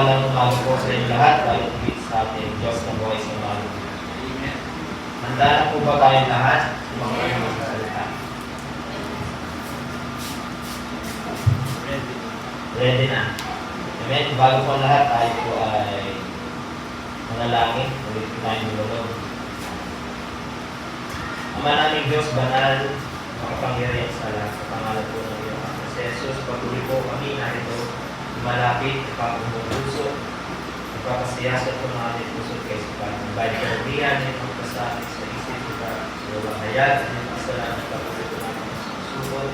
Umaga po sa inyo lahat, tayo ulit sa ating Diyos na buhay sa umaga. Handa na po ba tayong lahat? Magsalita. Ready na. Amen. Bago po lahat, tayo po ay manalangin. Ulit po tayong nilulog. Ama naming Diyos, banal, makapangyarihan sa lahat. Sa pangalan po ng iyong Ama. Si Jesus, patuloy po kami narito malapit, ipapagong puso, ipapasiyasat po ng ating puso kay Sipan. Ang bayan karamihan, yung magpasalit sa isip, sa walang hayat, yung kasalanan, patuloy po natin sa susukot.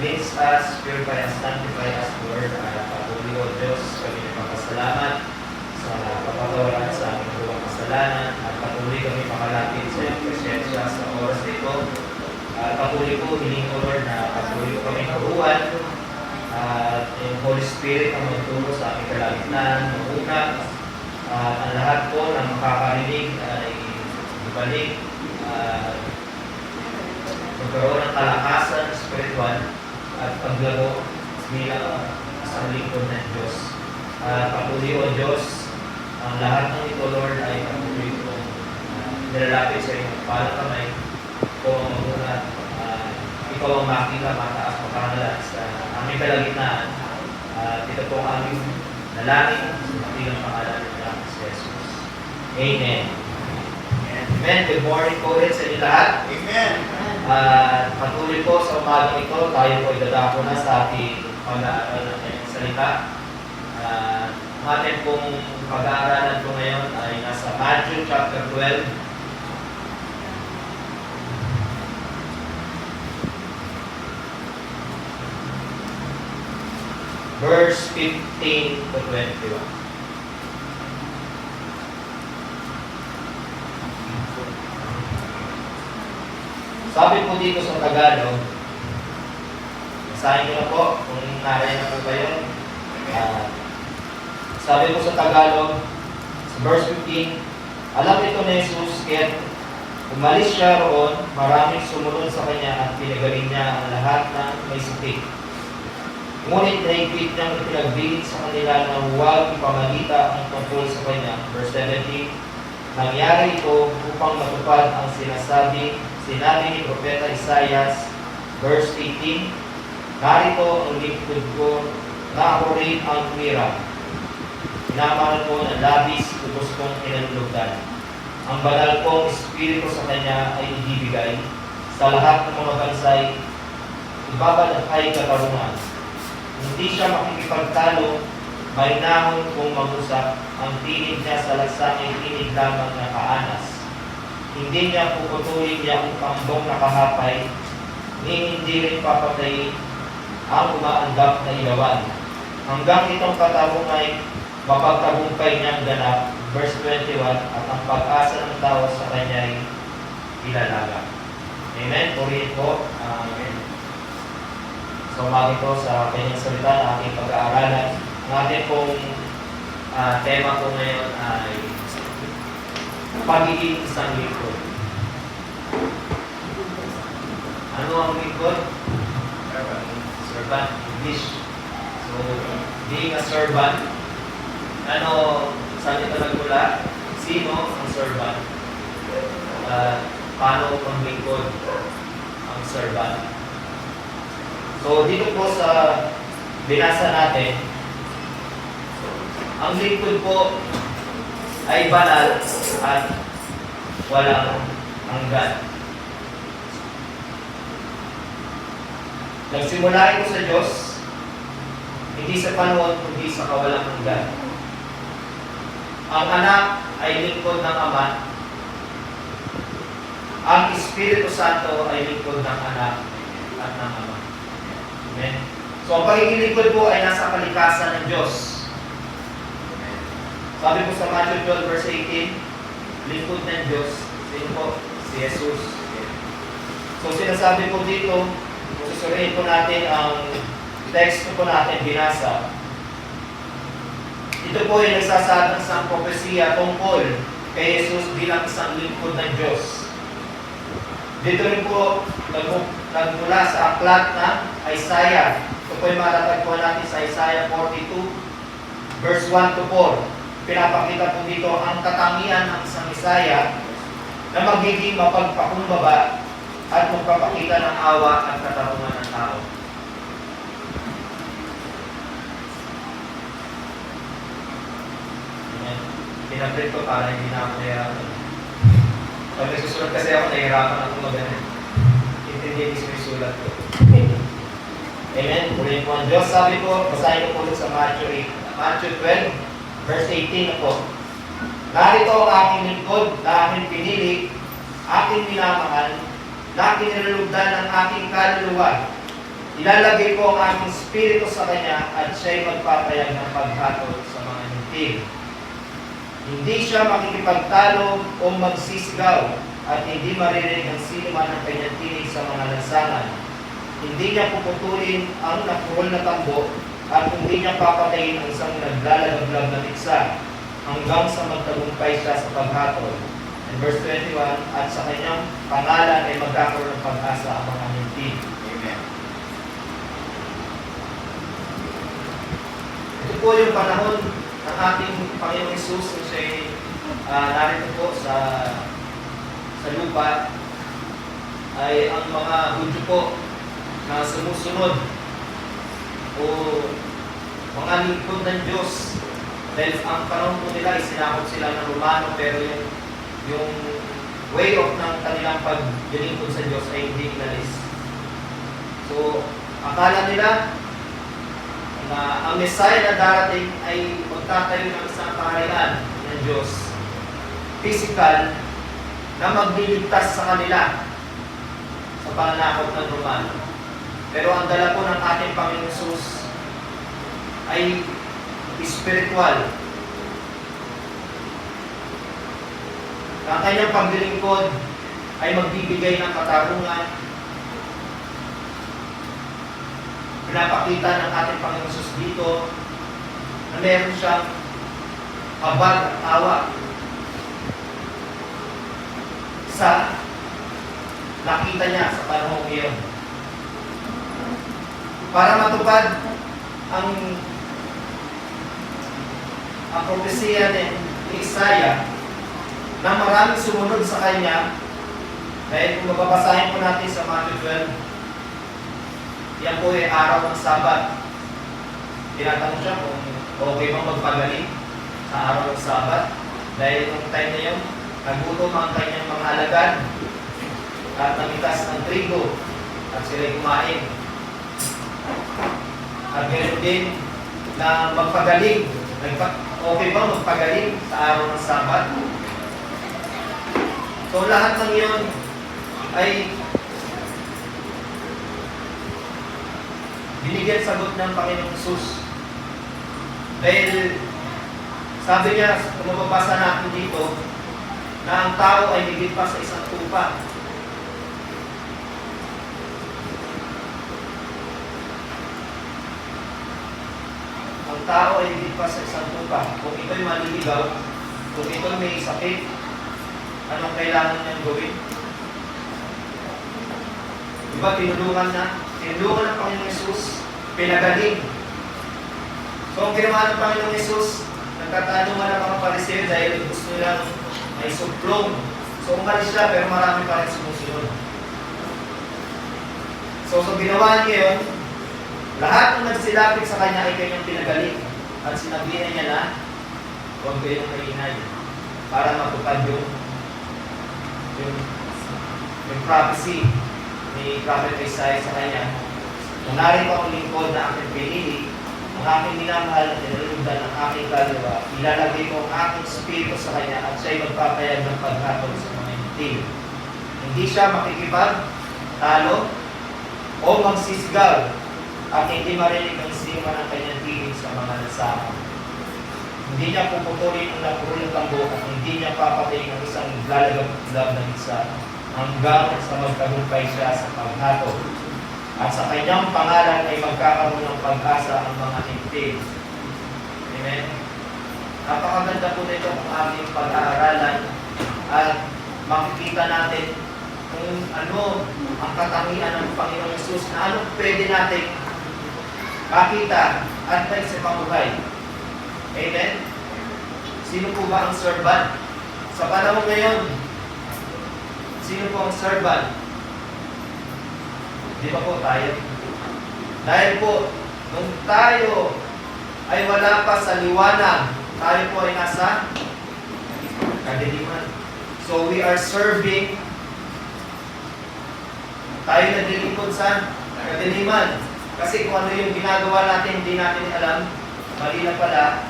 Cleanse us, purify us, sanctify us, Lord. Patuloy o Diyos, kami nagpapasalamat sa kapatawaran sa aming buwang kasalanan at patuloy kami makalapit sa iyong presensya sa oras nito. Patuloy po, hiling ko Lord na patuloy po kami karuan at yung Holy Spirit ang magturo sa aming kalagitnaan, maguna, at ang lahat po ng makakarinig ay ibalik, magkaroon ng kalakasan spiritual at paglago bilang isang lingkod ng Diyos. Patuloy o Diyos, ang lahat ng ito Lord ay patuloy po nilalapit sa iyong palang kamay, ikaw ang maguna, ikaw ang makita, mataas, mapanalat sa aming kalagitnaan. Ito po ang aming nalangin sa matigang pangalan ng Jesus. Amen. Amen. Good morning po rin sa inyo lahat. Amen. Patuloy po sa umagang ito, tayo po idadako na sa ating pag-aaral ng kanyang salita. Ang ating pong pag-aaralan po ngayon ay nasa Matthew chapter 12. Verse 15 to 21. Sabi po dito sa Tagalog, basahin ko na po kung narayan na po kayo. Sabi po sa Tagalog, sa verse 15, alam ito ni Jesus, kaya umalis siya roon, maraming sumunod sa kanya at pinagaling niya ang lahat ng may sakit. Ngunit naigpit niyang ipinagbilin sa kanila na huwag ipamalita ang tungkol sa kanya. Verse 17, nangyari ito upang matupad ang sinabi ni Propeta Isaias. Verse 18, narito ang lingkod ko na ako rin ang tumira. Pinamahal ko ng labis, lubos kong kinalulugdan. Ang banal kong espiritu sa kanya ay ibibigay. Sa lahat ng mga bansay, ibabalakay katarungan. Hindi siya makikipagtalo, may nahon kung mag-usap, ang tinig niya sa laksangay tinig lamang na kaanas. Hindi niya puputulin niya ang pambong na kahapay, ni hindi rin papatayin ang umaandap na ilawan. Hanggang itong katabong ay mapagtagumpay niyang ganap, verse 21, at ang pag-asa ng tao sa kanya ay ilalaga. Amen? Purihin po. Amen. So, umagi po sa kanyang salita na ating pag-aaralan. Ang ating pong tema po ngayon ay pagiging isang lingkod. Ano ang lingkod? Servant. English. So, being a servant, saan ito nagmula? Sino ang servant? Paano ang lingkod ang servant? So, dito po sa binasa natin, ang lingkod po ay banal at walang hanggan. Nagsimula ito sa Diyos, hindi sa panahon, kundi sa kawalang hanggan. Ang anak ay lingkod ng Ama. Ang Espiritu Santo ay lingkod ng anak at ng Ama. Amen. So, ang pagiging lingkod po ay nasa kalikasan ng Diyos. Amen. Sabi po sa Matthew 12 verse 18, lingkod ng Diyos, sino po? Si Jesus. Amen. So, sinasabi po dito, susuriin po natin ang text po natin binasa. Ito po ay nagsasaad ng isang propesiya tungkol kay Jesus bilang isang lingkod ng Diyos. Dito rin po nagmula sa aklat ng Isaiah. Ito po yung matatagpuan natin sa Isaiah 42 verse 1 to 4. Pinapakita po dito ang katangian ng isang Mesaya na magiging mapagpakumbaba at magpapakita ng awa at katarungan ng tao. Pinaprint ko para hindi na ako nahihirapan. Pag nagsusulat kasi ako, nahihirapan ako mag-anin. Hindi ko sulat ko. Amen? Purihin po ang Diyos. Sabi ko, basahin ko po ulit sa Matthew 12, verse 18 na po. Narito ang aking lingkod na aking pinili, aking minamahal, na kinilulugdan ng aking kaluluwa. Ilalagay ko ang aking spirito sa kanya at siya'y magpapayag ng paghatol sa mga hintil. Hindi siya makikipagtalo o magsisigaw at hindi maririnig ang sino man ang kanyang tinig sa mga lansangan. Hindi niya puputulin ang napurol na tambo at hindi niya papatayin ang isang naglalagablag na tiksa hanggang sa magtagumpay siya sa paghatol. And verse 21, at sa kanyang pangalan ay magkakaroon ng pag-asa ang mga hintil. Amen. Ito po yung panahon ng ating Panginoong Hesus na siya'y narito po sa lupa ay ang mga Hudyo po na sumusunod o mga lingkod ng Diyos dahil ang panahon po nila ay sinakot sila ng Romano pero yung way of ng kanilang paglingkod sa Diyos ay hindi inalis. So, akala nila na ang Messiah na darating ay magtatayo ng isang kaharian ng Diyos, physical, na magliligtas sa kanila sa pananakot ng Romano. Pero ang dala po ng ating Panginoon Hesus ay spiritual. Ang kanyang paglilingkod ay magbibigay ng katarungan. Pinapakita ng ating Panginoon Hesus dito na meron siyang habag at awa sa nakita niya sa panahon iyon. Para matupad ang propesiya ni Isaiah na maraming sumunod sa kanya, dahil kung mababasahin po natin sa Matthew 12, yan po ay araw ng Sabat. Tinatanong siya kung okay bang magpagaling sa araw ng Sabat, dahil nung time na yun, nagutom ang kanyang mga alagad at namitas ng trigo at sila'y kumain. At meron din na magpagaling. Okay ba magpagaling sa araw ng Sabat? So lahat ng iyon ay binigyan sagot ng Panginoong Hesus. Dahil sabi niya, kung mababasa natin dito, na ang tao ay higit pa sa isang tupa. Ang tao ay higit pa sa isang tupa. Kung ito'y maliligaw, kung ito'y may sakit, anong kailangan niyang gawin? Diba, tinulungan ng Panginoong Hesus, pinagaling. So, ang ginawa ng Panginoong Hesus, nagtatanungan ng mga Pariseo dahil gusto nilang may suplong. So, umalis siya, pero marami pa rin sumusunod. So, ginawa niya yun, lahat ng nagsilapit sa kanya ay kanyang pinagaling. At sinabihan niya na, huwag kayong maingay para matupad yung prophecy ni Prophet Isaiah sa kanya. Kung narito ang lingkod na aking pinili, ang aking minamahal na tinulugdan ng aking kaluluwa, ilalagay ko ang aking spirito sa kanya at siya'y magpapayag ng paghatol sa mga hintil. Hindi siya makikipagtalo o magsisigaw at hindi marinig ang sino man ang kanyang tinig sa mga lansangan. Hindi niya puputulin ang napurol ng tambo at hindi niya papatayin ang isang lalagab ng isa hanggang sa magtagumpay siya sa paghatol. At sa kanyang pangalan ay magkakaroon ng pag-asa ang mga hintil. Amen? Napakaganda po nito ang aming pag-aaralan at makikita natin kung ano ang katangian ng Panginoong Hesus na ano pwede natin makita at may sa pamuhay. Amen? Sino po ba ang servant? Sa panahon ngayon, sino po ang servant? Di ba po tayo? Dahil po, nung tayo ay wala pa sa liwanag, tayo po ay nasa kadiliman. So we are serving, tayo naglilingkod sa kadiliman. Kasi kung ano yung ginagawa natin, hindi natin alam, mali na pala,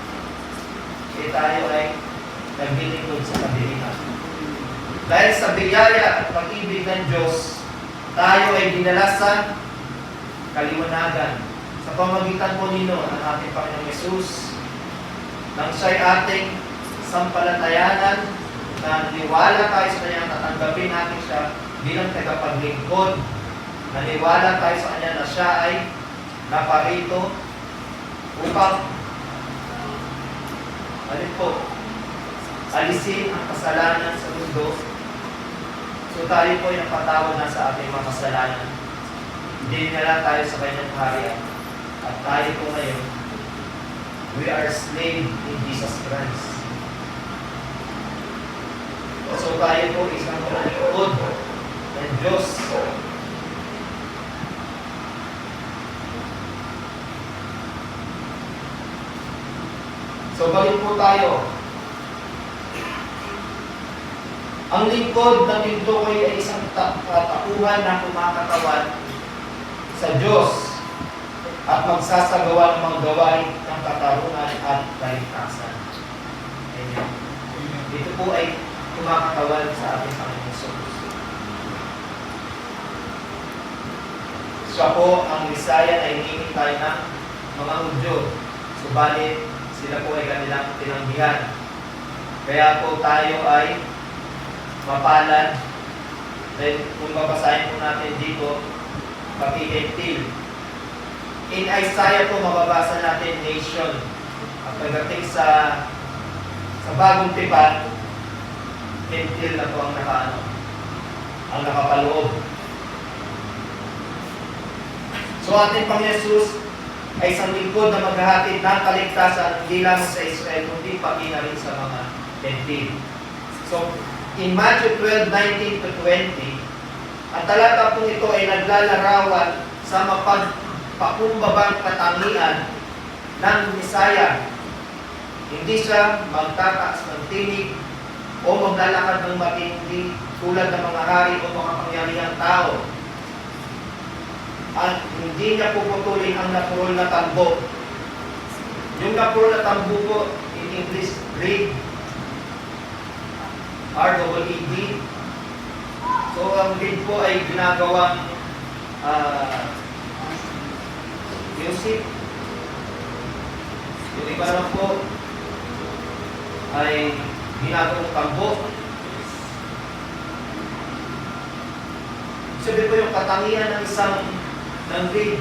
tayo ay naglilingkod sa kadiliman. Dahil sa biyaya at pag-ibig ng Diyos, tayo ay dinala sa kaliwanagan. Sa pamagitan po nino ng ating Panginoong Yesus, nang siya'y ating sampalatayanan, na niwala tayo sa Kanya, tatanggapin natin siya bilang tagapaglingkod, naniwala tayo sa Kanya na siya ay naparito upang alisin ang kasalanan sa mundo. So tayo po ay napatawad na sa ating mga kasalanan. Dinala tayo sa Kanyang kaharian. At tayo po ngayon, we are slave in Jesus Christ. So tayo po isang lingkod ng Diyos. So balik po tayo. Ang lingkod ng tinutukoy ay isang katauhan na kumakatawan sa Diyos at magsasagawa ng mga gawain ng katarungan at kaligtasan. Amen. Dito po ay kumakatawan sa ating Panginoon Hesus. Siya po ang Misaya na hinihintay ng mga Hudyo. Subalit, sila po ay kanilang tinanggihan. Kaya po tayo ay mapalad. Dahil kung babasahin po natin dito, pati Gentil. In Isaiah po mababasa natin nation. At pagdating sa bagong tipan, Gentil na po ang nakapaloob. So ating Panginoon Hesus ay isang lingkod na maghahatid ng kaligtasan hindi lamang sa Israel, kundi pati na rin sa mga Gentil. So, in Matthew 12:19 to 20, ang talata po ito ay naglalarawan sa mapagpakumbabang katangian ng Misaya. Hindi siya magtataas ng tinig o maglalakad ng matindi tulad ng mga hari o makapangyarihang tao. At hindi niya puputulin ang napurol na tambo. Yung napurol na tambo po, in English, reed, R-E-E-D. So, ang reed po ay ginagawang music. Yung iba naman po ay ginagawang tambo. Sabi po yung katangian ng isang reed,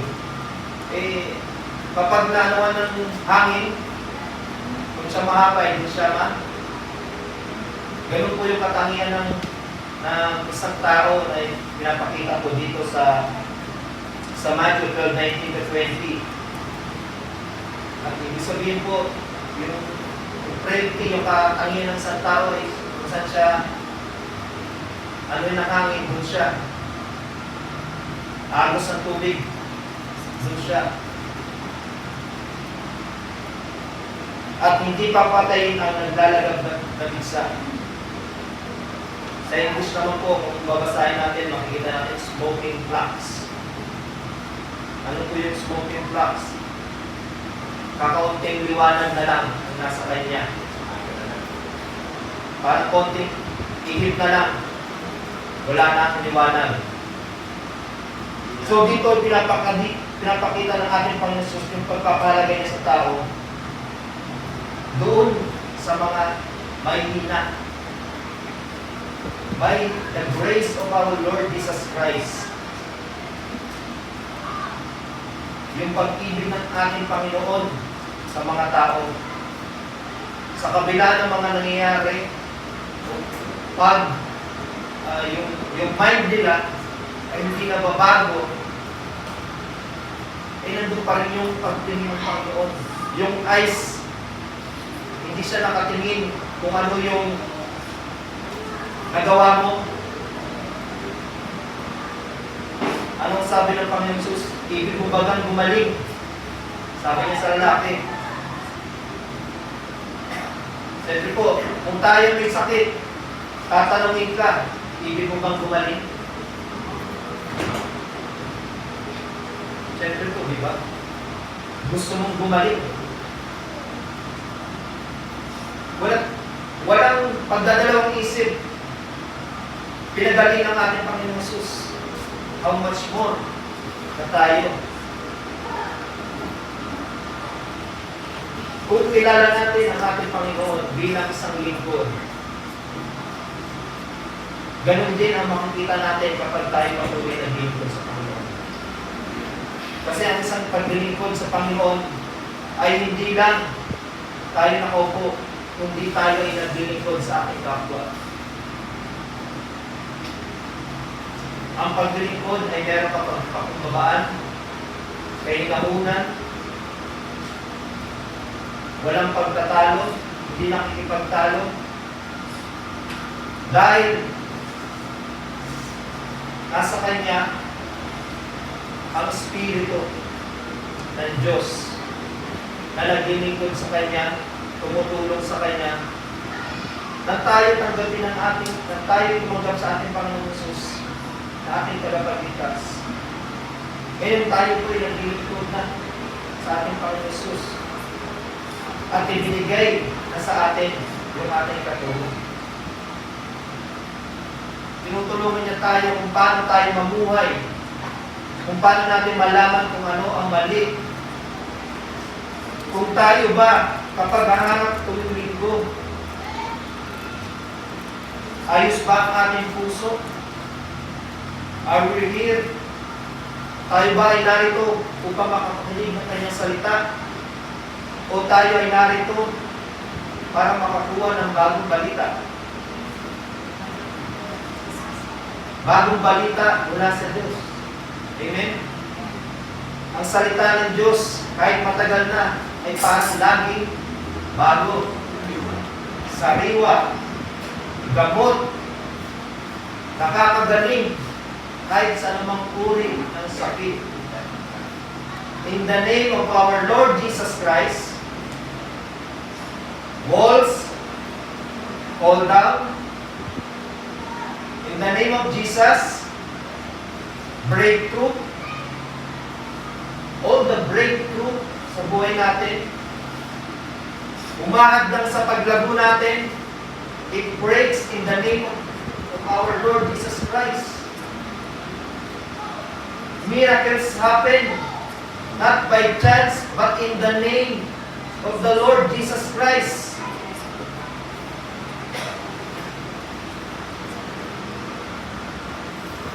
kapag nanuan ng hangin, kung siya mahaba, hindi siya ganun po yung katangian ng isang tao na pinapakita po dito sa Matthew 12:19 to 20. At ibig sabihin po, yung frailty, yung katangian ng isang tao ay kung saan siya, ano yung nakangin, doon siya. Agos ng tubig, doon siya. At hindi papatayin ang naglalagab na bisa. Sa English naman po, kung babasahin natin, makikita natin smoking flax. Ano po yung smoking flax? Kakaunting liwanag na lang ang nasa kanya. Parang konting ihip na lang. Wala na ang liwanag. So dito pinapakita ng ating Panginoon Hesus yung pagpapalagay niya sa tao doon sa mga mahihina. By the grace of our Lord Jesus Christ, yung pag-ibig ng ating Panginoon sa mga tao, sa kabila ng mga nangyayari, pag yung mind nila ay hindi nababago, ay nandun pa rin yung pagtingin ng Panginoon. Yung eyes Hindi siya nakatingin kung ano yung nagawa mo. Anong sabi ng Panginoon Jesus? Ibig mo bagang gumaling? Sabi niya sa lalaki. Siyempre po, kung tayo may sakit, tatanungin ka, ibig mo bang gumaling? Siyempre po, di ba? Gusto mong gumaling. Walang pagdadalawang isip. Pinagaling ng ating Panginoon Jesus. How much more na tayo? Kung kilala natin ang ating Panginoon bilang isang lingkod, ganun din ang makikita natin kapag tayo patuloy na lingkod sa Panginoon. Kasi ang isang paglilingkod sa Panginoon ay hindi lang tayo nakaupo, kundi tayo ay naglilingkod sa ating kapwa. Ang paglilingkod ay meron pakumbabaan, kainahunan, walang pagtatalo, hindi nakikipagtalo. Dahil nasa Kanya ang Espiritu ng Diyos na naglilingkod sa Kanya, tumutulong sa Kanya, na tayo tanggapin ng ating, na tayo tumanggap sa ating Panginoon Jesus, na ating tagapagligtas. Ngayon tayo po ay naglilingkod na sa ating Panginoon Jesus at ibinigay na sa atin yung ating katulong. Tinutulungan niya tayo kung paano tayo mamuhay, kung paano natin malaman kung ano ang mali. Kung tayo ba, kapag hahanap tuwing linggo, ayos ba ang ating puso? Are we here? Tayo ba ay narito upang makapakinig ng Kanyang salita? O tayo ay narito para makakuha ng bagong balita? Bagong balita mula sa Diyos. Amen? Ang salita ng Diyos, kahit matagal na, ay parang laging bago. Sariwa, gamot, nakakagaling, kahit sa anumang uri ng sakit. In the name of our Lord Jesus Christ, walls fall down. In the name of Jesus, breakthrough. All the breakthrough sa buhay natin, umahadlang sa paglago natin, it breaks in the name of our Lord Jesus Christ. Miracles happen, not by chance, but in the name of the Lord Jesus Christ.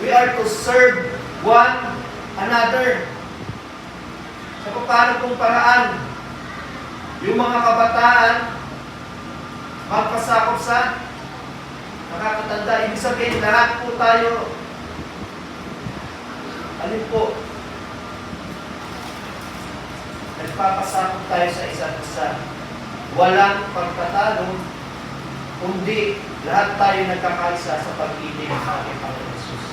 We are to serve one another. Sa paano kung paraan, yung mga kabataan, magpasakop sa nakakatanda. Ibig sabihin, lahat po tayo, alin po, nagpapasakop tayo sa isa't isa. Walang pagtatalo, kundi lahat tayo nagkakaisa sa pag-ibig ng ating Panginoon Jesus.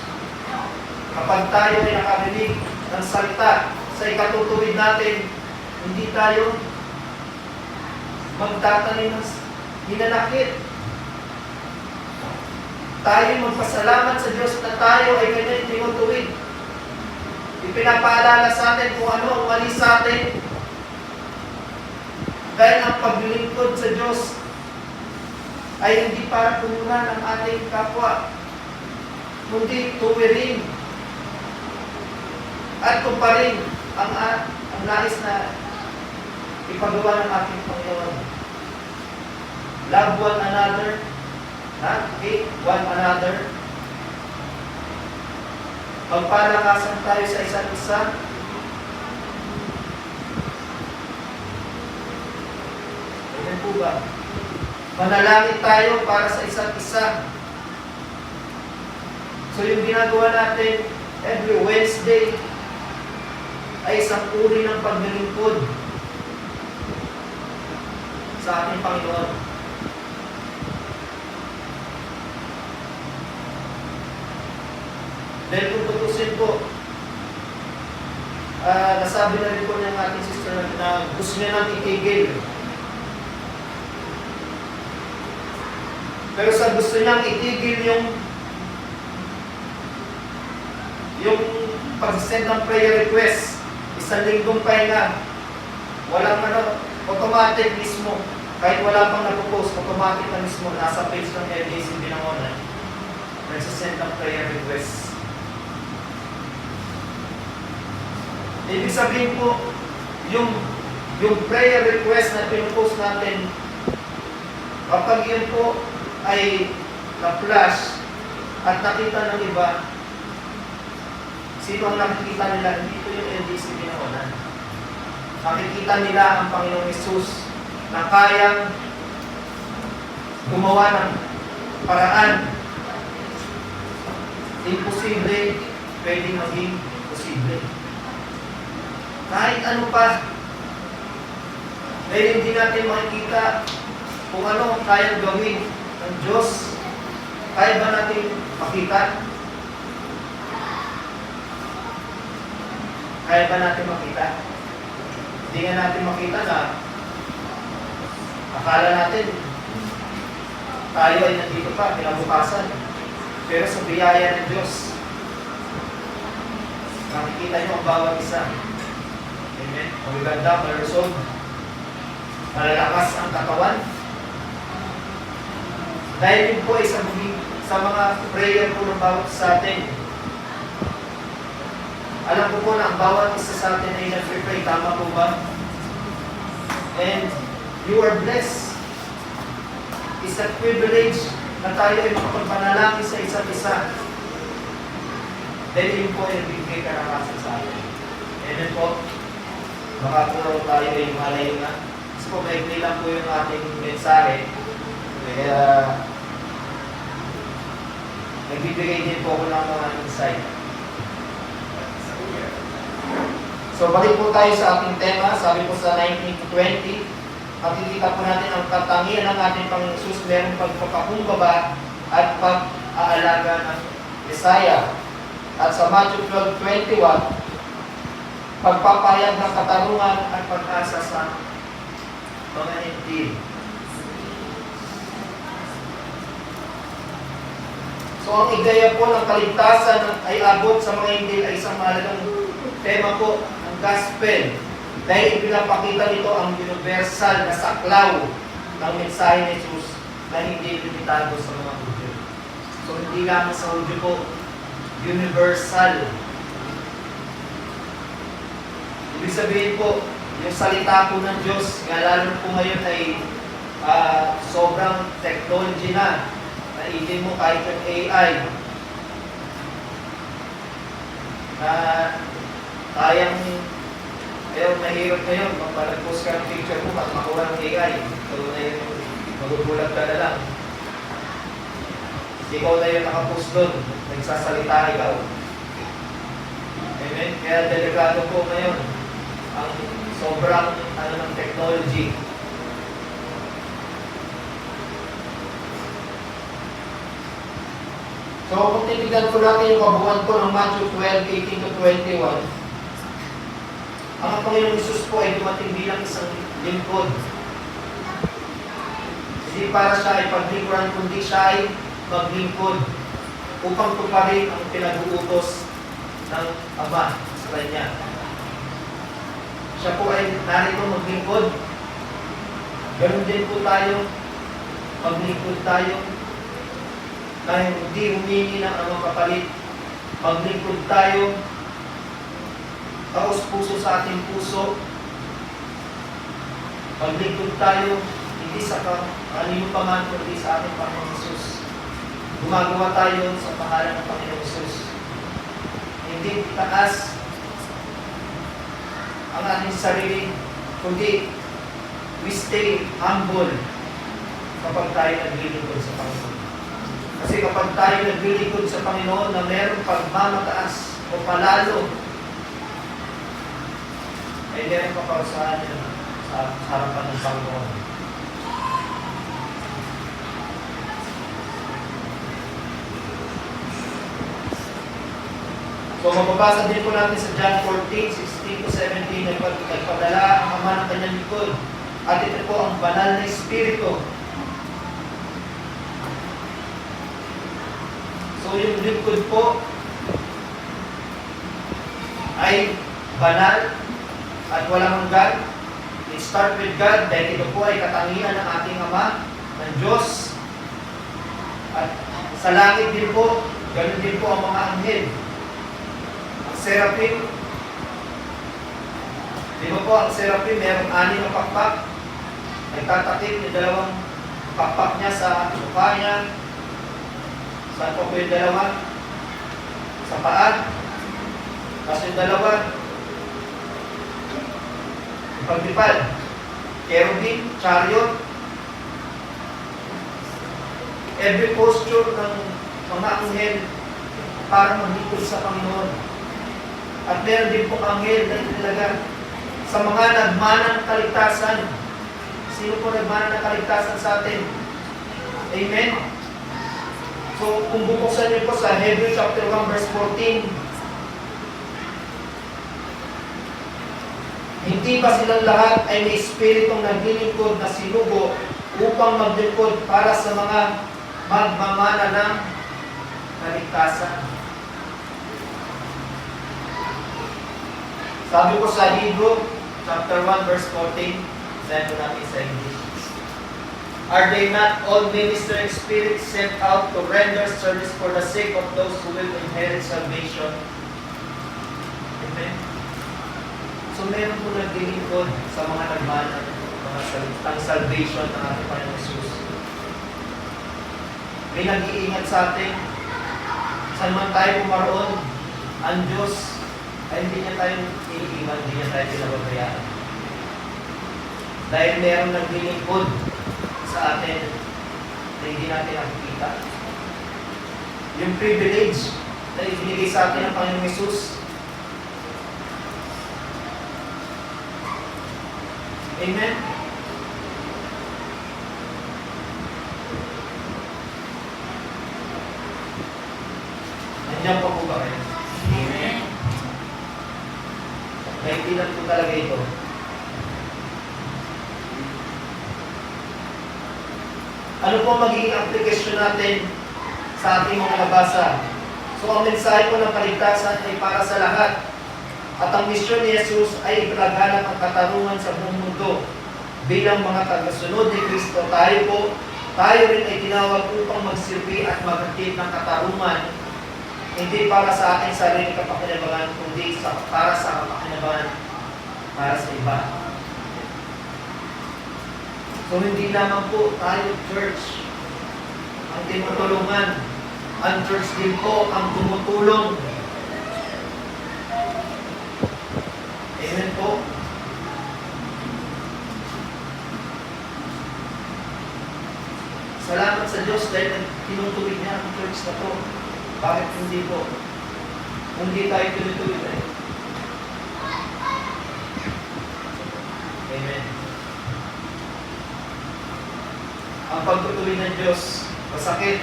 Kapag tayo ay nakarinig ng salita sa ikatutuwid natin, hindi tayo magtatanim ng hinanakit. Tayo magpasalamat sa Diyos na tayo ay kanyang tinutuwid. Ipinapaalala sa atin kung ano ang mali sa atin. Dahil ang paglilingkod sa Diyos ay hindi para tumunan ang ating kapwa, kundi tuwirin at tuparin ang nais na ipagawa ng ating Panginoon. Love one another, not hate one another. Magpalakasan tayo sa isa't isa. Ayan po ba? Manalangin tayo para sa isa't isa. So yung ginagawa natin every Wednesday ay isang uri ng paglilingkod sa ating Panginoon. Dahil kung tutusin po, nasabi na rin po ng ating sister na gusto niya nang itigil. Pero sa gusto niyang itigil yung pag-send ng prayer request, isang linggong pahinga, walang automatic mismo, kahit wala pang napopost, automatic na mismo, nasa page ng LDC Binangonan, nagsasend ng prayer request. Ibig sabihin po, yung prayer request na pinupost natin, kapag yun po ay na-flash at nakita ng iba, sino ang nakikita nila? Hindi ito yung LDC Binangonan. Nakikita nila ang Panginoong Hesus na kayang gumawa ng paraan. Imposible, pwedeng maging posible. Kahit ano pa, dahil hindi natin makikita kung ano ang kayang gawin ng Diyos, kaya ba natin makita? Kaya ba natin makita? Hindi nga natin makita na akala natin tayo ay nandito pa, kinabukasan. Pero sa biyaya ng Diyos, makikita nyo ang bawat isa. Amen? Magaganda, malusog, malalakas ang katawan. Dahil yun po ay sa mga prayer po ng bawat sa atin. Alam ko po na ang bawat isa sa atin ay nag-pray. Tama po ba? And you are blessed. It's a privilege na tayo ay makapagpanalangin sa isa't isa. Dahil yun po ay nagbibigay karanasan sa atin. Amen po. Baka po tayo ay malayo na. Kasi po maigli lang po yung ating mensahe. Kaya nagbibigay din po ako ng mga insight. So balik po tayo sa ating tema. Sabi po sa 19-20, makikita po natin ang katangian ng ating Panginoon Hesus, mayroong pagpapakumbaba at pag-aalaga ng Messiah. At sa Matthew 12:21, pagpapayag ng katarungan at pag-asa sa mga hindi. So ang igaya po ng kaligtasan ay abot sa mga hindi ay isang mahalagang tema po, ang gospel. Dahil ipinapakita nito ang universal na saklaw ng mensahe ni Jesus na hindi limitado sa mga Hudyo. So hindi lamang sa Hudyo po, universal. Ibig sabihin po, yung salita po ng Diyos, nga lalo po ngayon ay sobrang technology na. Naigin mo kahit yung AI na kayang mahirap ngayon magpalagpos ka ng picture mo at makuha ng AI. So na yung magugulat ka na lang. Ikaw na yung nakapost doon, nagsasalita ikaw. Amen? Kaya delikado po ngayon ang sobrang ng technology. So kung titignan po natin yung kabuuan po ng Matthew 12:18-21, ang Panginoong Hesus po ay dumating bilang isang lingkod. Hindi para siya ay paglingkuran, kundi siya ay maglingkod upang tuparin ang pinag-uutos ng Ama sa Kanya. Siya po ay narito maglingkod. Ganun din po tayo, maglingkod tayo dahil hindi humingi ng anong kapalit. Maglingkod tayo, taos-puso sa ating puso. Maglingkod tayo, hindi sa kanino pa man, kundi sa ating Panginoong Hesus. Gumagawa tayo sa pangalan ng Panginoong Hesus. Hindi taas ang ating sarili, kundi we stay humble kapag tayo naglilingkod sa Panginoon. Kasi kapag tayo naglilingkod sa Panginoon na mayroong pagmamataas o palalo, ay meron kaparusahan sa harapan ng Panginoon. So mababasa din po natin sa John 14:16 to 17, nagpadala ang Ama ng kanyang likod. At ito po ang banal na Espiritu. So yung likod po ay banal at walang hanggan. It start with God dahil ito po ay katangian ng ating Ama, ng Diyos. At sa langit din po, ganun din po ang mga anghel. Ang seraphim, di ba po ang seraphim, merong 6 na pakpak. Nagtatakip yung 2 pakpak niya sa mukha niya. Saan po yung 2? Sa paa. Tapos yung 2, yung paglipad. Cherubim, chariot. Every posture ng mga anghel para maglingkod sa Panginoon. At meron din pong anghel na italaga sa mga nagmanang kaligtasan. Sino po nagmanang na kaligtasan sa atin? Amen? So, kung bubuksan niyo po sa Hebrews chapter 1 verse 14, hindi ba silang lahat ay may espiritong naglilingkod na sinugo upang maglingkod para sa mga magmamana ng kaligtasan? Sabi ko sa Hebrew chapter 1 verse 14, sabi ko natin sa English. Are they not all ministering spirits sent out to render service for the sake of those who will inherit salvation? Amen? So meron po naglilingkod sa mga nagmana, mga salitang salvation ng ating Panginoon Jesus. May nag-iingat sa atin. Saan man tayo pumaroon, ang Diyos ay hindi niya tayo iniiwan, hindi niya tayo pinababayaan. Dahil meron naglilingkod sa atin na hindi natin nakikita. Yung privilege na ibinigay sa atin ng Panginoong Jesus. Amen? Nandiyan po ba kayo? Amen. Naintindihan po talaga ito. Ano po magiging application natin sa ating mga nabasa? So, ang mensahe po ng kaligtasan ay para sa lahat. At ang misyon ni Jesus ay ipaghanap ang katarungan sa buong mundo. Bilang mga tagasunod ni Kristo, tayo rin ay tinawag upang magsilbi at maghatid ng katarungan, hindi para sa ating sarili kapakinabangan, kundi para sa kapakinabangan para sa iba. So hindi naman po tayo church ang tinutulungan. Ang church din po ang tumutulong. Amen po. Salamat sa Diyos dahil tinutuwid niya ang church na to. Bakit hindi po? Kung hindi tayo tinutuwid eh. Amen. Ang pagtutuwid ng Diyos, masakit.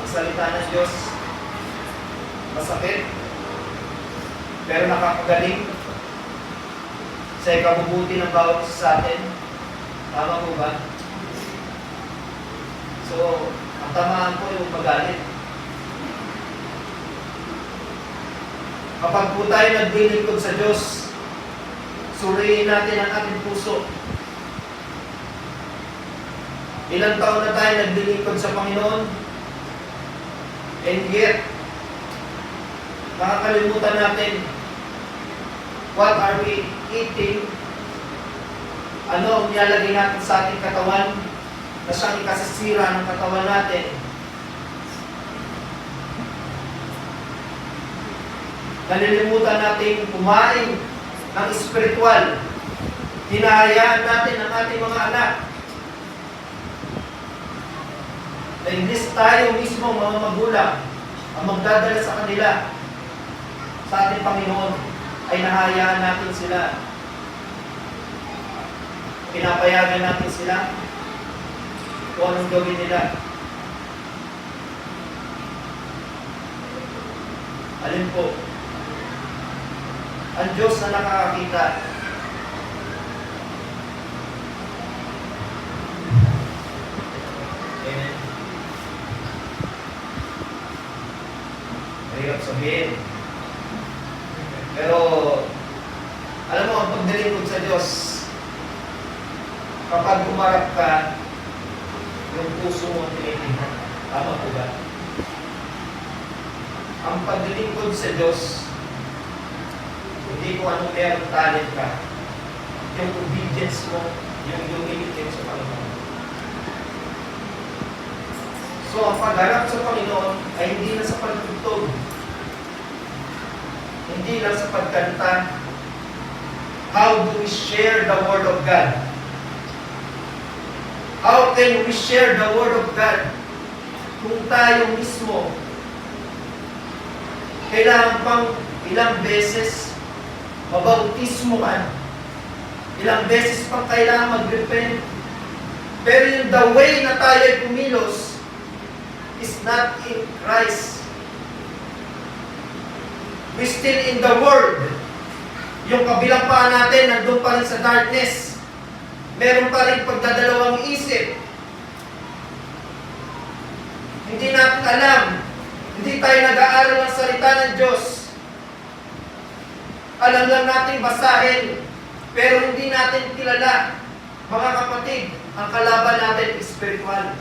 Ang salita ng Diyos, masakit. Pero nakakagaling sa ikabubuti ng bawat isa sa atin. Tama po ba? So, ang tamaan po yung magalit. Kapag po tayo naglilingkod sa Diyos, suriin natin ang ating puso. Ilang taon na tayo naglilingkod sa Panginoon, and yet, nakakalimutan natin, what are we eating? Ano ang nilalagay natin sa ating katawan na siyang ikasisira ng katawan natin? Nalilimutan natin kumain ng espiritual. Hinahayaan natin ang ating mga anak. Na imbis tayo mismo mga magulang ang magdadala sa kanila sa ating Panginoon, ay nahayaan natin sila. Pinapayagan natin sila kung anong gawin nila. Alin po? Ang Diyos na nakakakita. Amen. Mahirap sabihin. Pero, alam mo, ang pagdalingkod sa Diyos, kapag umarap ka, yung puso mo tinitingnan. Tama po ba? Ang pagdalingkod sa Diyos, hindi ko anong meron talent ka. Yung obedience mo, yung humility mo sa Panginoon. So, ang pagharap sa Panginoon ay hindi na sa pagtugtog. Hindi lang sa pagkanta. How do we share the Word of God? How can we share the Word of God kung tayo mismo kailangan pang ilang beses mabautismo man, ilang beses pang kailangan mag-repent, pero yung the way na tayo ay kumilos is not in Christ. We still in the world. Yung kabilang paa natin nandun pa rin sa darkness. Meron pa rin pagdadalawang isip. Hindi natin alam. Hindi tayo nag-aaral ng salita ng Diyos. Alam lang natin basahin, pero hindi natin kilala. Mga kapatid, ang kalaban natin is spiritual,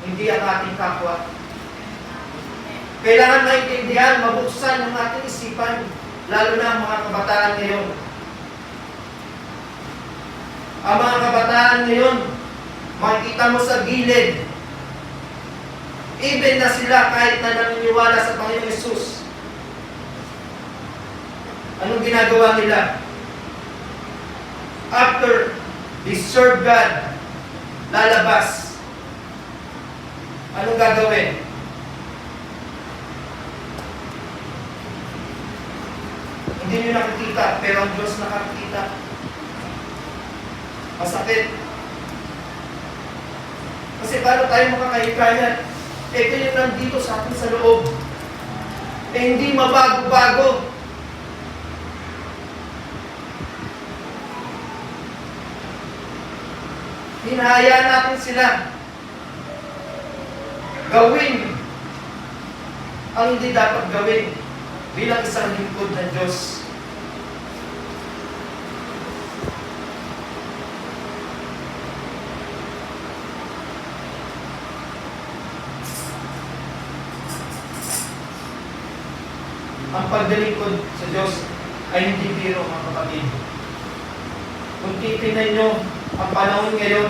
hindi ang ating kapwa. Kailangan maintindihan, mabuksan ang ating isipan, lalo na ang mga kabataan ngayon. Ang mga kabataan ngayon, makikita mo sa gilid, even na sila kahit na naniniwala sa Panginoong Hesus. Anong ginagawa nila? After they serve God, lalabas. Anong gagawin? Hindi nyo nakikita, pero ang Diyos nakakita. Masakit. Kasi paano tayo makakahikayat? Ito yung nandito sa atin sa loob. Hindi mabago-bago. Hinahayaan natin sila gawin ang hindi dapat gawin bilang isang lingkod ng Diyos. Ang pagdalingkod sa Diyos ay hindi biro, mga kapatid. Kung titignan nyo ang panahon ngayon,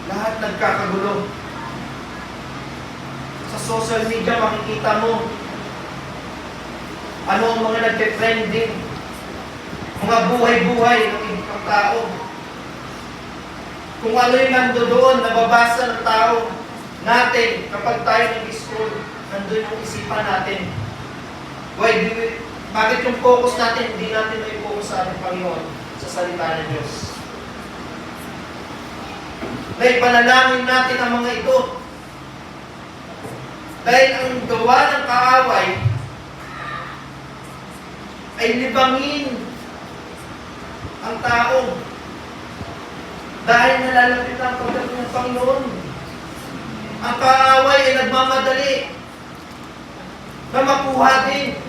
lahat nagkakagulo. Sa social media makikita mo ano ang mga nagte-trending, mga buhay-buhay ng ibang tao. Kung ano yung nandoon, nababasa ng tao natin kapag tayo nag-scroll, nandun yung isipan natin. Bakit yung focus natin, hindi natin may focus sa ating Panginoon, sa salita ng Diyos? Dahil panalangin natin ang mga ito. Dahil ang gawa ng kaaway ay libangin ang tao. Dahil nalalapit ang pagdating ng Panginoon. Ang kaaway ay nagmamadali na makuha din.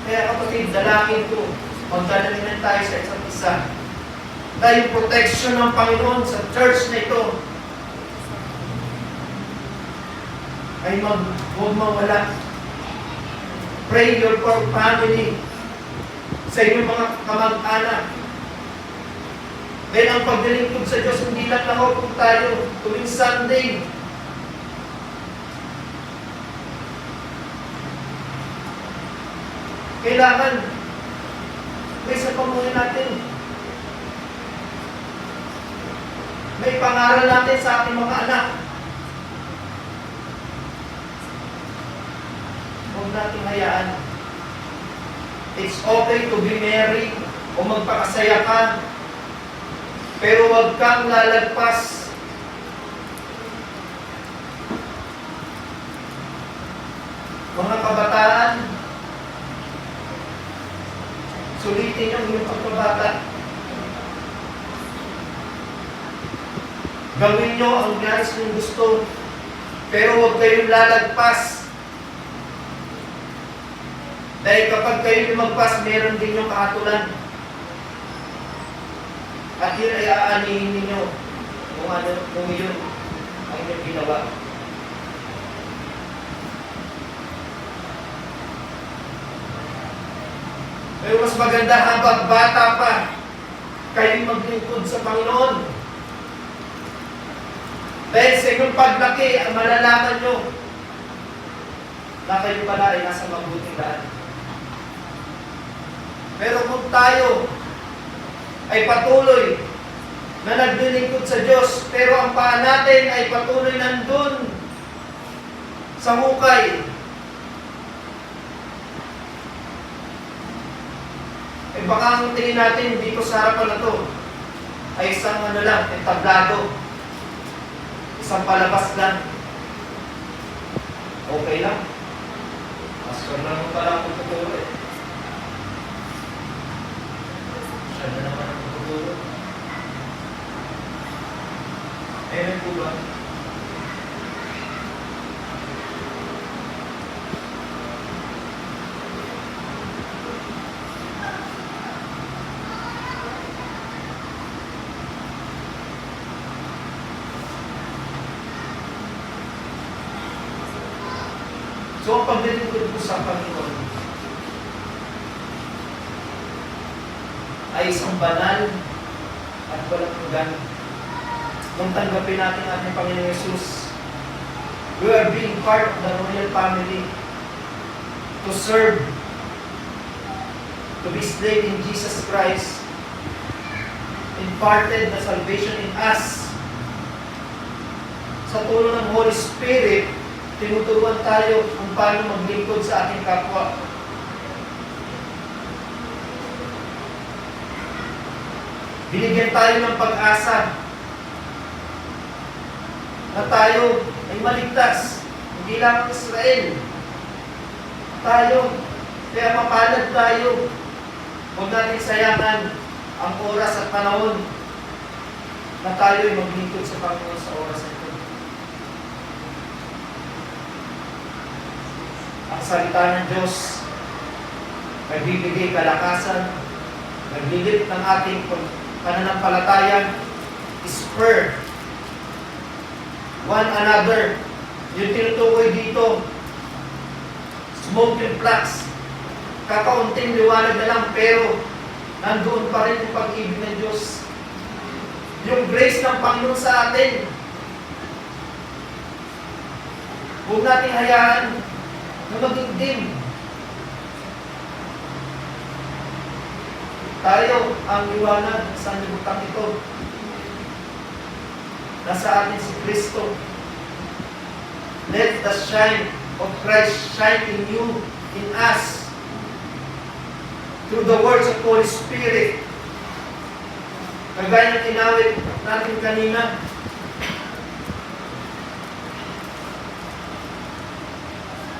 Kaya kapatid, dalangin ko, magdalangin tayo sa isa't isa. Dahil protection ng Panginoon sa church na ito ay huwag mawala. Pray for family, sa inyong mga kamag-anak. Dahil ang pagdalingkod sa Diyos, hindi lang nakaupo tayo tuwing Sunday. Kailangan may sa pamumuhay natin. May pangaral natin sa ating mga anak. Huwag natin hayaan. It's okay to be married o magpakasaya ka, pero huwag kang lalagpas kabataan, sulitin niyo ang inyong pagkabata. Gawin niyo ang nais niyong gusto, pero huwag kayong lalagpas. Dahil kapag kayo lumagpas, meron din yung kahatulan. At yun ay aanihin ninyo kung yun ang inyong ginawa. Pero mas maganda habang bata pa, kayo maglingkod sa Panginoon. Dahil sa inyong paglaki, ang malalaman nyo na kayo pala ay nasa mabuting daan. Pero kung tayo ay patuloy na naglilingkod sa Diyos, pero ang paa natin ay patuloy nandun sa hukay, baka ang tingin natin dito sa harapan na to ay isang lang, entablado, isang palabas lang. Okay lang. Pastor naman pala akong tuturo eh. Siya na naman ang tuturo. Amen po ba? So, ang paglilingkod ko sa Panginoon ay isang banal at walang hanggan. Kung tanggapin natin ating Panginoon Jesus, we are being part of the royal family to serve, to be slave in Jesus Christ, imparted the salvation in us. Sa tulong ng Holy Spirit, tinuturuan tayo kung paano maglingkod sa ating kapwa. Binigyan tayo ng pag-asa na tayo ay maligtas. Hindi lang Israel. Tayo, kaya mapalad tayo. Huwag natin sayangan ang oras at panahon na tayo ay maglingkod sa Panginoon sa oras na ito. Ang salita ng Diyos nagbibigay kalakasan, naglilip ng ating pananampalataya, spur one another. Yung tinutukoy dito, smoking flax, kakaunting liwanag na lang, pero nandoon pa rin yung pag-ibig ng Diyos. Yung grace ng Panginoon sa atin. Huwag natin hayaan na maging dim. Tayo ang liwanag sa libutang ito. Nasa atin si Kristo. Let the shine of Christ shine in you, in us, through the words of Holy Spirit. Kagaya ng inawit natin kanina,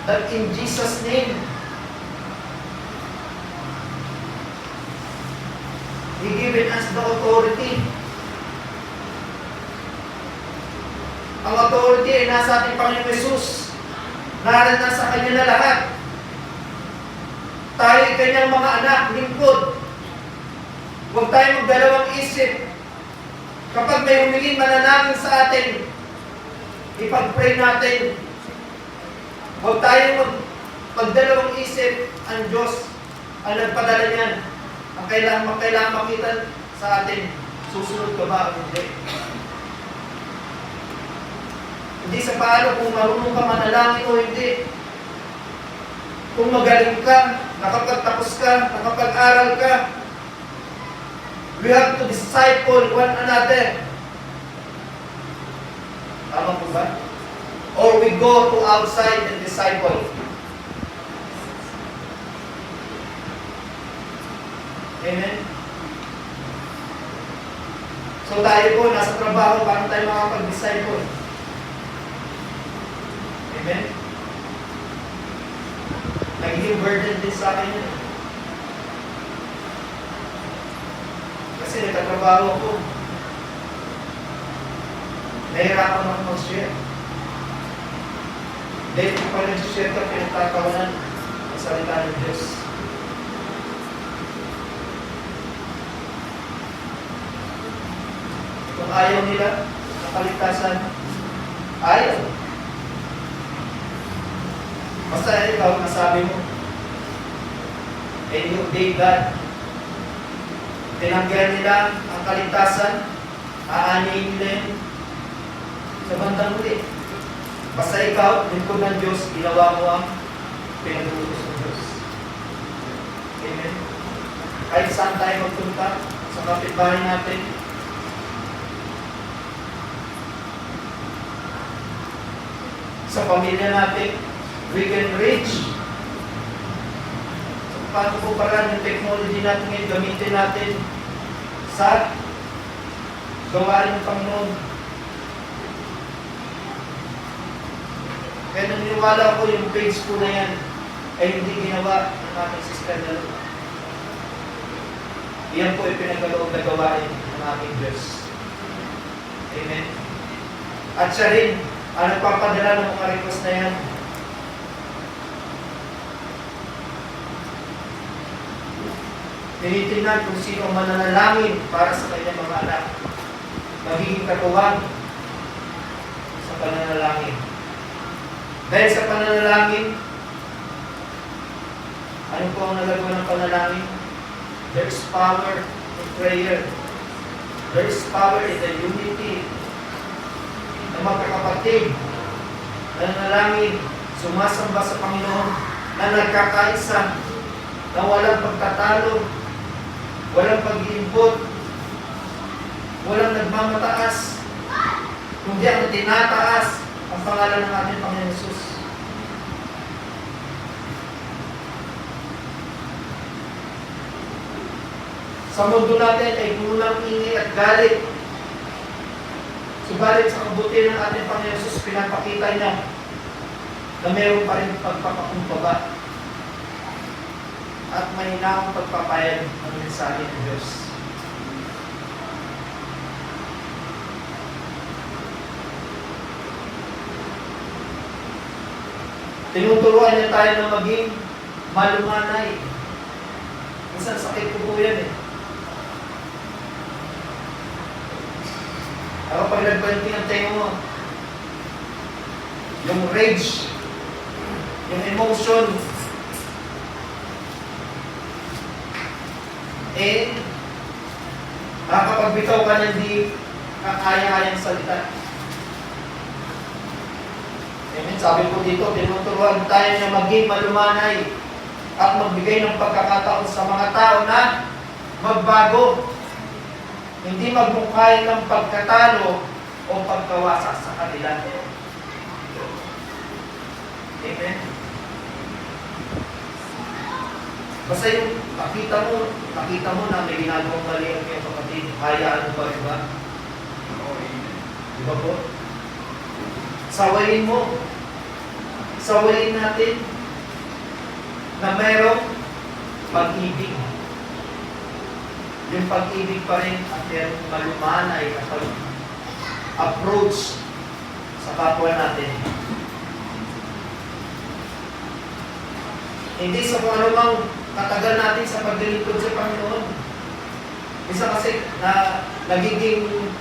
that in Jesus' name, He given us the authority. Ang authority ay nasa ating Panginoon Jesus. Naroon na sa Kanya na lahat. Tayo ay Kanyang mga anak, lingkod. Huwag tayo magdalawang isip. Kapag may humiling mananangin sa atin, ipag-pray natin. Huwag tayo magdalawang isip. Ang Diyos ang nagpadala niyan. Ang kailangan makita sa atin, susunod ka ba o hindi? Hindi sa paano kung marunong ka manalangin o hindi. Kung magaling ka, nakapagtapos ka, nakapag-aral ka, we have to disciple one another. Tama po ba? Or we go to outside and disciple. Amen? So tayo po, nasa trabaho, paano tayo makapag-disciple? Amen? Magiging burden din sa akin yun. Kasi nagtatrabaho ako. Nahirapan ako mag-share. Dahil kung pa nag-share ka, pinagtatawanan ang salita ng Diyos. Kung ayaw nila ang kaligtasan, ayaw. Basta ikaw, nasabi mo, and you obey God. Tinanggihan nila ang kaligtasan, aanin nila yun sa bandang huli. Basta ikaw, lingkod ng Diyos, ginawa mo ang pinag-uutos ng Diyos. Amen. Kahit saan tayo magpunta, sa kapitbahay natin, sa pamilya natin, we can reach. So, paano po parang yung technology natin ngayon, gamitin natin sa gawain ng Panginoon. Kaya naniniwala ko yung page ko na yan ay hindi ginawa ng ating sister na Lord. Iyan po ay pinagkaloob na gawain ng ating Diyos. Amen. At siya rin ang nagpapadala ng mga request na yan. Tinitingnan kung sino ang mananalangin para sa kanyang mga anak. Magiging katuwang sa pananalangin. Dahil sa pananalangin, ano po ang nalagawa ng panalangin? There's power in prayer. There's power in the unity ng magkakapatid. Nanalangin, sumasamba sa Panginoon, na nagkakaisa, na walang pagtatalo, walang pag-iimbot, walang nagmamataas, kundi ang tinataas ang pangalan ng ating Panginoon Jesus. Sa mundo natin ay puno ng ingay at galit. Subalit sa kabutihan ng ating Panginoon Jesus, pinapakita niya na meron pa rin pagpapakumbaba at may hinaong pagpapayag ng mensahe ng Diyos. Tinuturuan niya tayo na maging malumanay. Minsan sakit po yan eh. Ako pag nagbanting ang tayo mo, yung rage, yung emotion, nakakapagbitaw ka na hindi kakaya-kayang salita. Amen. Sabi ko dito, tinuturuan tayo na maging malumanay at magbigay ng pagkakataon sa mga tao na magbago. Hindi magmukhay ng pagkatalo o pagkawasak sa kanila. Amen. Basta yung nakita mo na may ginagawang mali ang iyong kapatid, hayaan mo ba, diba? Diba po? Sawayin mo. Sawayin natin na mayroong pag-ibig. Yung pag-ibig pa rin at yung malumanay at approach sa kapwa natin. Hindi sa kung anumang katagal natin sa paglilingkod sa Panginoon. Isa kasi na nagiging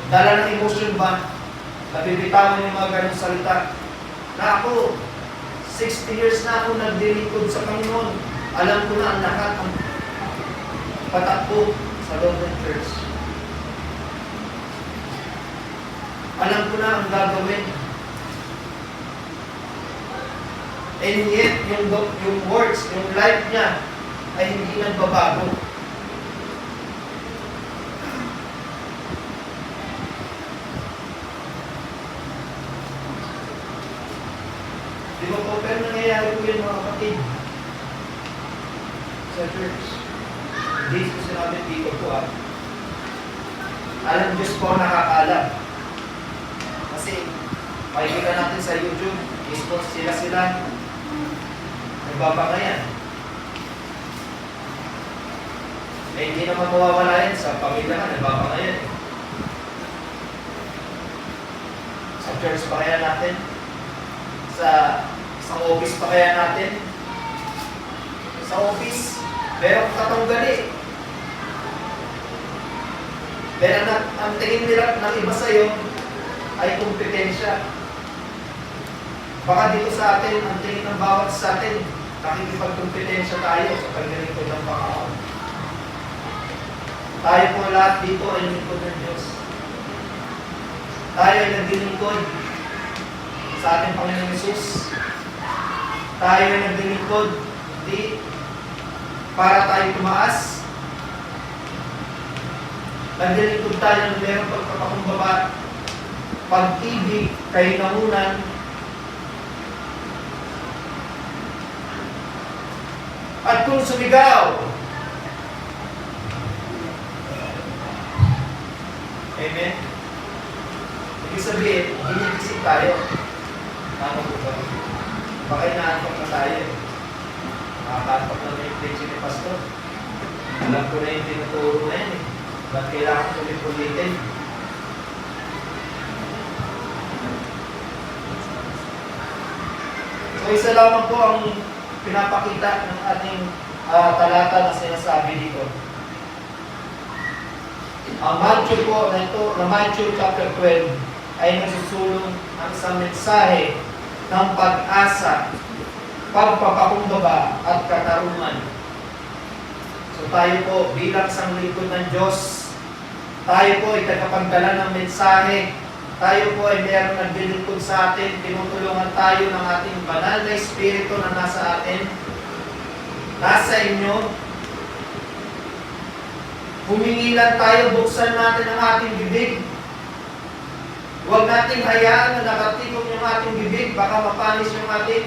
dala ng emotion ba? Nabibitawan yung mga ganong salita. Na ako, 60 years na ako naglilingkod sa Panginoon. Alam ko na ang lahat ang patakbo sa loob ng church. Alam ko na ang gagawin. And yet, yung words, yung life niya ay hindi nagbabago. Di ba po, pero nangyayari po yun mga kapatid sa church. Hindi ko sinabi dito po Alam Diyos po nakakaalam. Kasi makikita natin sa YouTube, expose sila. nagbabangayan. Eh, hindi naman mawawala yan sa pamilya ka, nagbabangayan. Sa church pa kaya natin? Sa isang office pa kaya natin? Sa office, meron katanggali. Pero ang tingin nila ng iba sa'yo ay kompetensya. Baka dito sa atin, ang tingin ng bawat sa atin, nakikipagkompetensya tayo sa paglilingkod ng Panginoon. Tayo po lahat dito ay lingkod ng Diyos. Tayo ay naglilingkod sa ating Panginoon Hesus. Tayo ay naglilingkod di para tayo tumaas. Naglilingkod tayo ng mayroong pagpapakumbaba, pag-ibig, kahinahunan, at kung sumigaw, amen? Ibig sabihin, iniisip tayo. Tama po ba? Baka inaantok na tayo. Nakakantok na yung preaching ni Pastor. Alam ko na yung tinuturo na yan eh. Ba't kailangan ulit-ulitin? So isa lamang po ang pinapakita ng ating talata na sinasabi dito. Ang Matthew po na ito, na Matthew chapter 12, ay nagsusulong ang isang mensahe ng pag-asa, pagpapakumbaba at katarungan. So tayo po bilang isang lingkod ng Diyos, tayo po ay tagapagdala ng mensahe. Tayo po ay mayroong naglilingkod sa atin. Tinutulungan tayo ng ating banal na Espiritu na nasa atin, nasa inyo. Humingi lang tayo, buksan natin ang ating bibig. Huwag nating hayaan na nakatikop yung ating bibig, baka mapanis yung ating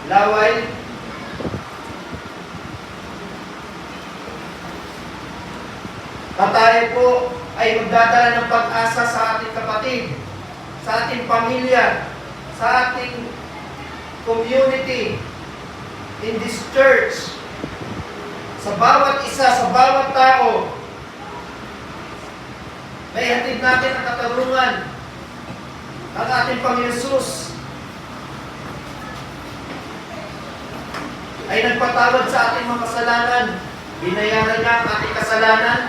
laway. At tayo po ay magdadala ng pag-asa sa ating kapatid, sa ating pamilya, sa ating community, in this church, sa bawat isa, sa bawat tao. May hatid natin ang katarungan ng ating Panginoon Hesus. Ay nagpatawad sa ating mga kasalanan. Binayaran niya ang ating kasalanan.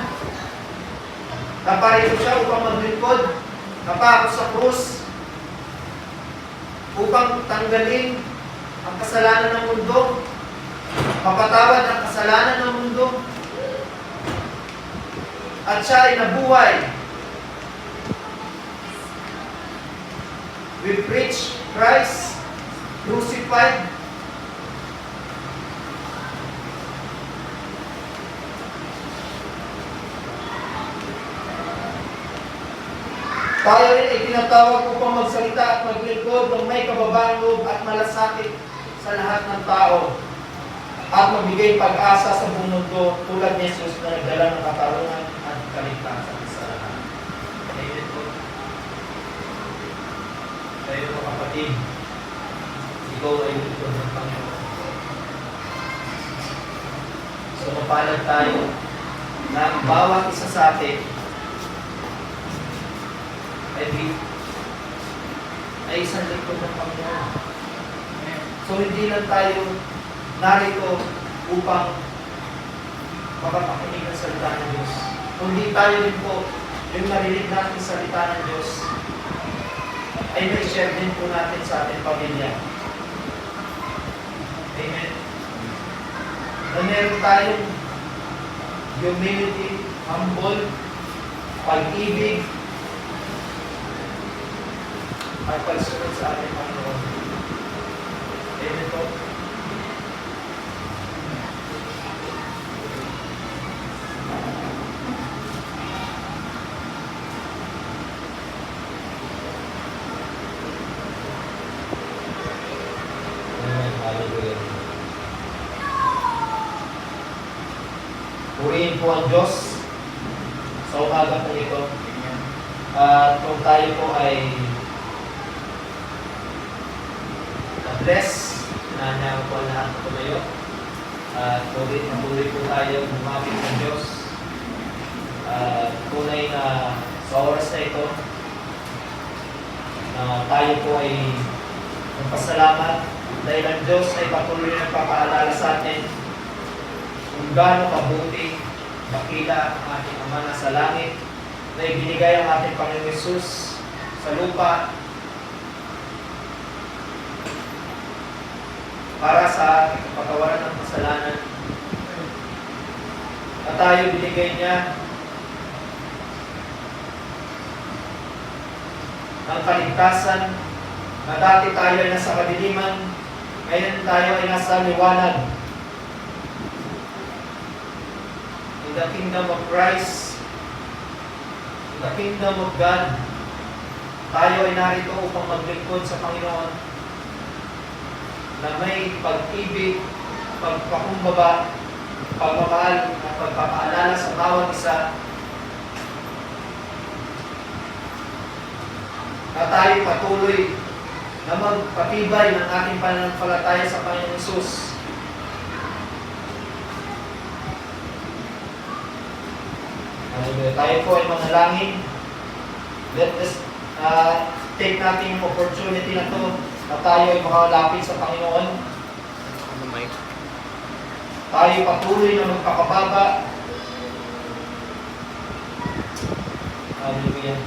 Naparito siya upang maglingkod, napako sa krus, upang tanggalin ang kasalanan ng mundo, mapatawad ang kasalanan ng mundo, at siya ay nabuhay. We preach Christ crucified. Tayo rin ay tinatawag upang magsalita at maglingkod ng may kababaang loob at malasakit sa lahat ng tao at magbigay pag-asa sa buong mundo tulad ni Jesus na nagdala ng katarungan at kaligtasan sa lahat. Amen po. Tayo mga kapatid, ikaw ay lingkod ng Panginoon. So mapalad tayo na bawat isa sa atin ay isang lingkod ng Panginoon. So hindi lang tayo narito upang makapakinig ng salita ng Diyos. Kundi tayo din po, yung narinig natin salita ng Diyos, ay may share din po natin sa ating pamilya. Amen. Na meron tayong humility, humble, pag-ibig, at pagsunod sa ating Panginoon. Amen po. Amen. Hallelujah. Purihin po ang Diyos sa umaga po ito. At kung tayo po ay bless na niya po lahat po ngayon. At patuloy po tayo lumapit sa Diyos. Tunay na sa oras na ito, na tayo po ay magpasalamat dahil ang Diyos ay patuloy na nagpapaalala sa atin kung gaano kabuti, dakila ang ating Ama na sa langit, na ibinigay ang ating Panginoon Hesus sa lupa para sa ating kapatawaran ng kasalanan. At tayo binigay niya ng kaligtasan na dati tayo ay nasa kadiliman, ngayon tayo ay nasa liwanag. In the kingdom of Christ, in the kingdom of God, tayo ay narito upang maglingkod sa Panginoon na may pag-ibig, pagpakumbaba, pagmamahal at pagpapaalala sa bawat isa, na tayo patuloy na magpatibay ng ating pananampalataya sa Panginoon Hesus. Tayo po ay manalangin. Let us take natin yung opportunity na to na tayo ay makalapit sa Panginoon. Tayo patuloy na magpakababa. Hallelujah.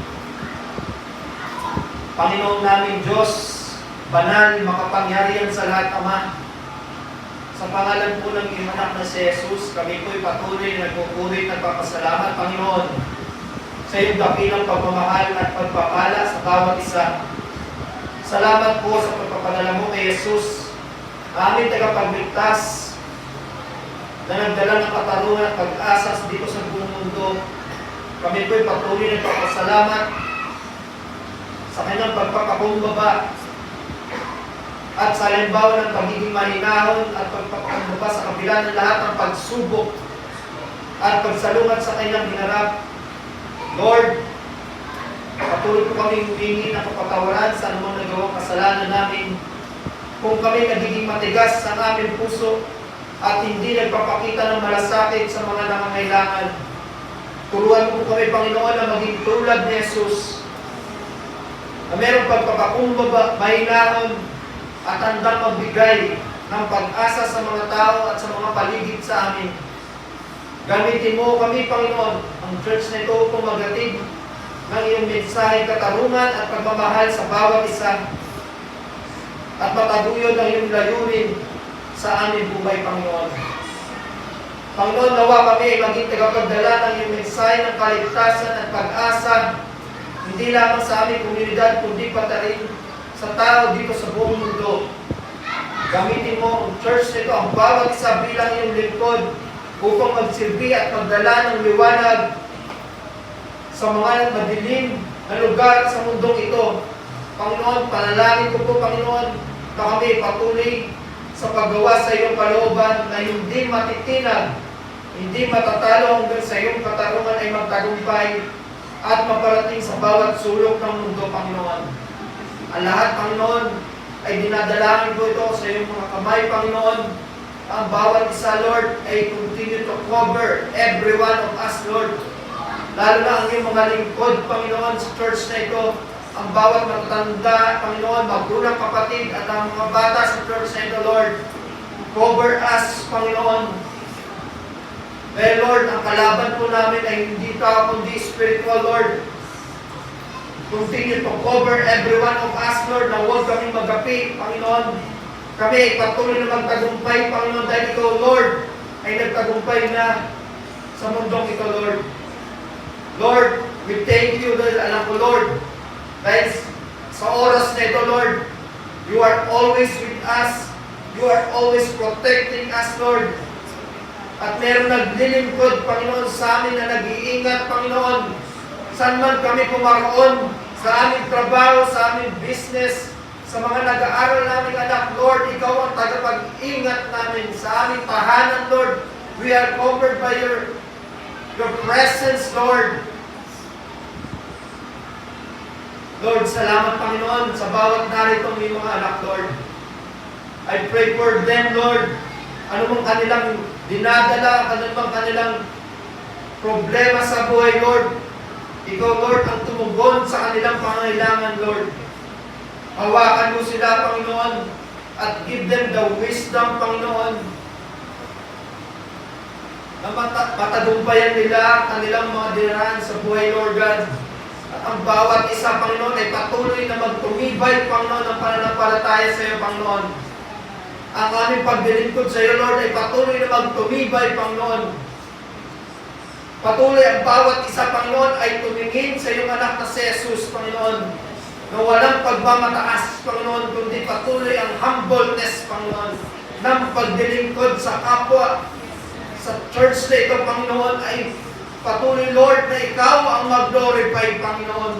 Panginoon namin Diyos, banal, makapangyarihan sa lahat, Ama. Sa pangalan po ng iyong anak na si Jesus, kami po'y patuloy na nagpupuri at nagpapasalamat, Panginoon, sa iyong dakilang pagmamahal at pagpapala sa bawat isa. Salamat po sa pagpapadala mo kay Jesus, aming tagapagligtas, na nagdala ng katarungan at pag-asa dito sa buong mundo. Kami po'y patuloy na nagpapasalamat sa kanyang pagpapakumbaba at sa halimbawa ng pagiging mahinahon at pagpapakumbaba sa kabila ng lahat ng pagsubok at pagsalungat sa kanyang hinarap. Lord, patuloy po kami humingi ng kapatawaran sa anumang nagawang kasalanan namin. Kung kami nagiging matigas sa aming puso at hindi nagpapakita ng malasakit sa mga nangangailangan, turuan mo po kami, Panginoon, na maging tulad ni Jesus, na mayroong pagpapakumbaba, mahinahon, at handang magbigay ng pag-asa sa mga tao at sa mga paligid sa amin. Gamitin mo kami, Panginoon, ang church na ito upang magatid ng iyong mensahe, katarungan at pagmamahal sa bawat isa, at mataguyod ang iyong layunin sa aming buhay, Panginoon. Panginoon, nawa kami maging tagapagdala ng iyong mensahe ng kaligtasan at pag-asa, hindi lamang sa aming komunidad, kundi pati rin sa tao dito sa buong mundo. Gamitin mo ang church nito, ang bawat isa bilang iyong lingkod, upang magsilbi at magdala ng liwanag sa mga madilim na lugar sa mundong ito. Panginoon, panalangin ko po, Panginoon, na kami patuloy sa paggawa sa iyong kalooban na hindi matitinag, hindi matatalo hanggang sa iyong katarungan ay magtagumpay at maparating sa bawat sulok ng mundo, Panginoon. Ang lahat, Panginoon, ay dinadalangin ko ito sa iyong mga kamay, Panginoon. Ang bawat isa, Lord, ay continue to cover every one of us, Lord. Lalo na ang iyong mga lingkod, Panginoon, sa church na ito. Ang bawat matatanda, Panginoon, magulang, kapatid, at ang mga bata sa church na ito, Lord. Cover us, Panginoon. Dahil, Lord, ang kalaban po namin ay hindi tao, kundi spiritual, Lord. Continue to cover every one of us, Lord, na huwag kaming magapi, Panginoon. Kami ay patuloy na magtagumpay, Panginoon, dahil ikaw, Lord, ay nagtagumpay na sa mundong ito, Lord. Lord, we thank you dahil alam ko, Lord, dahil sa oras na ito, Lord, you are always with us. You are always protecting us, Lord. At meron naglilingkod, Panginoon, sa amin na nag-iingat, Panginoon. Saan man kami pumaroon, sa aming trabaho, sa aming business, sa mga nag-aaral namin anak, Lord, ikaw ang tagapag-ingat namin sa aming tahanan, Lord. We are covered by your presence, Lord. Lord, salamat, Panginoon, sa bawat naritong mga anak, Lord. I pray for them, Lord, ano mang kanilang dinadala, ano mang kanilang problema sa buhay, Lord. Ikaw, Lord, ang tumugon sa kanilang pangailangan, Lord. Hawakan mo sila, Panginoon, at give them the wisdom, Panginoon, na matagumpayan nila kanilang mga dinaraan sa buhay, Lord God. At ang bawat isa, Panginoon, ay patuloy na magtumibay, Panginoon, ng pananampalataya sa iyo, Panginoon. Ang aming pagdilingkod sa iyo, Lord, ay patuloy na magtumibay, Panginoon. Patuloy ang bawat isa, Panginoon, ay tumingin sa iyong anak na si Jesus, Panginoon, na walang pagmamataas, Panginoon, kundi patuloy ang humbleness, Panginoon, ng pagdilingkod sa kapwa. Sa church na ito, Panginoon, ay patuloy, Lord, na ikaw ang mag-glorify, Panginoon.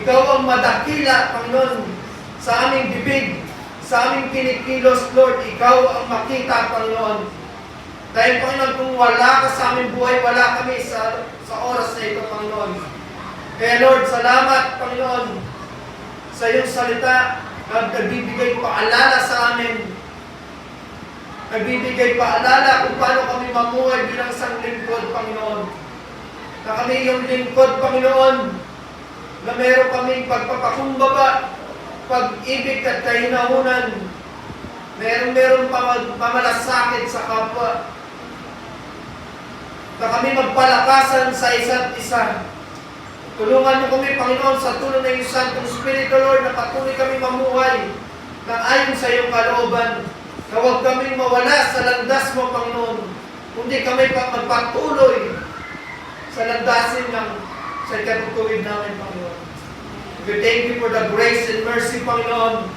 Ikaw ang madakila, Panginoon, sa aming bibig, sa aming kinikilos, Lord, ikaw ang makita, Panginoon. Dahil, Panginoon, kung wala ka sa aming buhay, wala kami sa oras na ito, Panginoon. Kaya, Lord, salamat, Panginoon, sa iyong salita na nagbibigay paalala sa amin. Nagbibigay paalala kung paano kami mamuhay bilang isang lingkod, Panginoon. Na kami iyong lingkod, Panginoon, na meron kaming pagpapakumbaba, pag-ibig at kahinahunan. Meron pamalasakit sa kapwa. Na kami magpalakasan sa isa't isa. Tulungan mo kami, Panginoon, sa tulong ng iyong Santong Espiritu, Lord, na patuloy kami mamuhay na ayon sa iyong kalooban. Na huwag kami mawala sa landas mo, Panginoon, kundi kami magpatuloy sa landasin ng sa ikatutuwid namin, Panginoon. We thank you for the grace and mercy, Panginoon,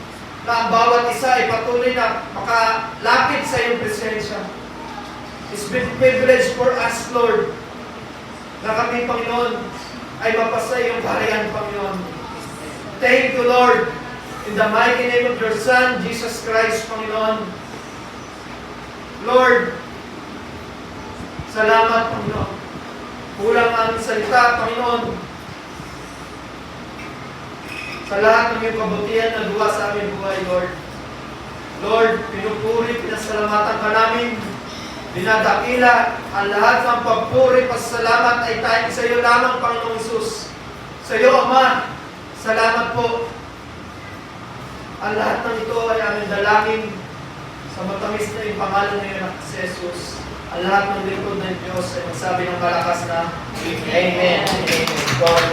na ang bawat isa ay patuloy na makalapit sa iyong presensya. It's been privilege for us, Lord, na kami, Panginoon, ay mapasa iyong kaharian, Panginoon. Thank you, Lord, in the mighty name of your Son, Jesus Christ, Panginoon. Lord, salamat, Panginoon. Kulang ang salita, Panginoon. Sa lahat ng iyong kabutihan na gawa sa aming buhay, Lord. Lord, pinupuri, pinasalamatan ka namin. Dinadakila ang lahat ng pagpuri, pasalamat ay tayo sa iyo lamang, Panginoong Isus. Sa iyo, Ama, salamat po. Ang lahat ng ito ay aming dalangin sa matamis na yung pangalan ng anak si Jesus. Ang lahat ng lingkod ng Diyos ay magsabi ng kalakas na Amen. Amen. God